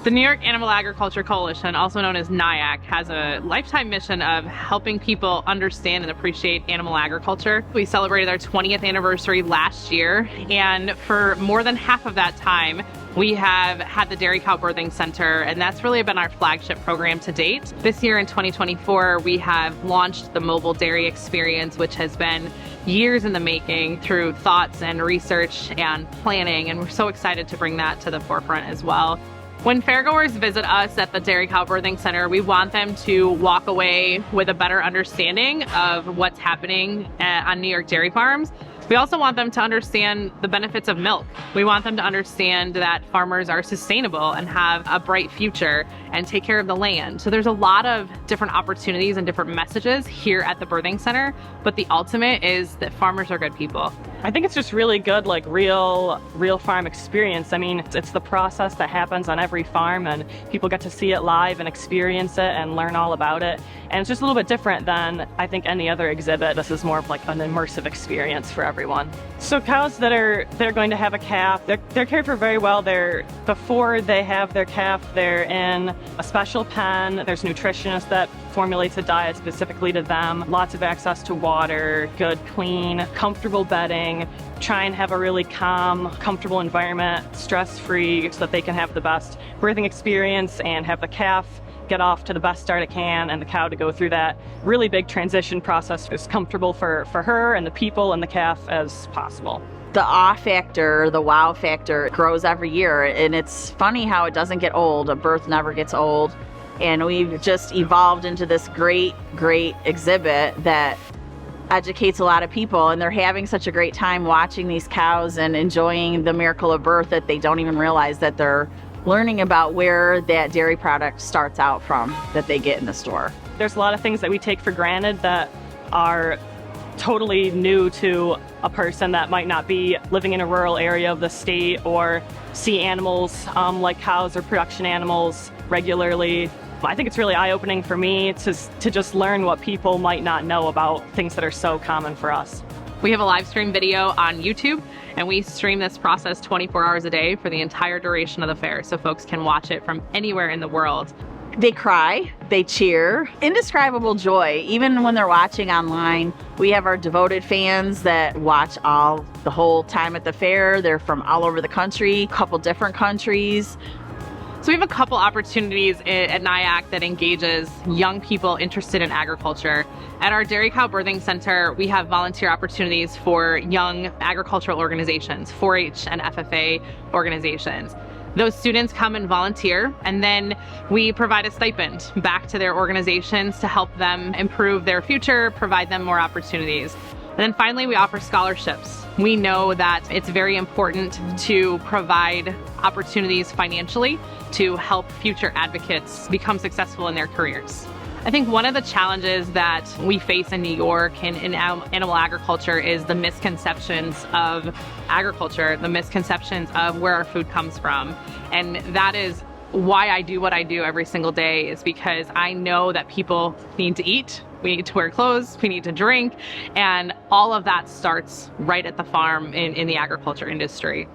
The New York Animal Agriculture Coalition, also known as NYAAC, has a lifetime mission of helping people understand and appreciate animal agriculture. We celebrated our 20th anniversary last year, and for more than half of that time, we have had the Dairy Cow Birthing Center, and that's really been our flagship program to date. This year in 2024, we have launched the mobile dairy experience, which has been years in the making through thoughts and research and planning, and we're so excited to bring that to the forefront as well. When fairgoers visit us at the Dairy Cow Birthing Center, we want them to walk away with a better understanding of what's happening on New York dairy farms. We also want them to understand the benefits of milk. We want them to understand that farmers are sustainable and have a bright future and take care of the land. So there's a lot of different opportunities and different messages here at the Birthing Center, but the ultimate is that farmers are good people. I think it's just really good, like real farm experience. I mean, it's the process that happens on every farm, and people get to see it live and experience it and learn all about it. And it's just a little bit different than I think any other exhibit. This is more of like an immersive experience for everyone. So cows they're going to have a calf, they're cared for very well. Before they have their calf, they're in a special pen. There's nutritionists that formulates a diet specifically to them. Lots of access to water, good, clean, comfortable bedding. Try and have a really calm, comfortable environment, stress-free, so that they can have the best birthing experience and have the calf get off to the best start it can, and the cow to go through that really big transition process as comfortable for her and the people and the calf as possible. The awe factor, the wow factor grows every year, and it's funny how it doesn't get old. A birth never gets old, and we've just evolved into this great exhibit that educates a lot of people, and they're having such a great time watching these cows and enjoying the miracle of birth that they don't even realize that they're learning about where that dairy product starts out from that they get in the store. There's a lot of things that we take for granted that are totally new to a person that might not be living in a rural area of the state or see animals like cows or production animals regularly. I think it's really eye-opening for me to just learn what people might not know about things that are so common for us. We have a live stream video on YouTube, and we stream this process 24 hours a day for the entire duration of the fair, so folks can watch it from anywhere in the world. They cry, they cheer, indescribable joy, even when they're watching online. We have our devoted fans that watch the whole time at the fair. They're from all over the country, a couple different countries. So we have a couple opportunities at NYAAC that engages young people interested in agriculture. At our Dairy Cow Birthing Center, we have volunteer opportunities for young agricultural organizations, 4-H and FFA organizations. Those students come and volunteer, and then we provide a stipend back to their organizations to help them improve their future, provide them more opportunities. And then finally, we offer scholarships. We know that it's very important to provide opportunities financially to help future advocates become successful in their careers. I think one of the challenges that we face in New York and in animal agriculture is the misconceptions of agriculture, the misconceptions of where our food comes from. And that is why I do what I do every single day, is because I know that people need to eat, we need to wear clothes, we need to drink, and all of that starts right at the farm in the agriculture industry.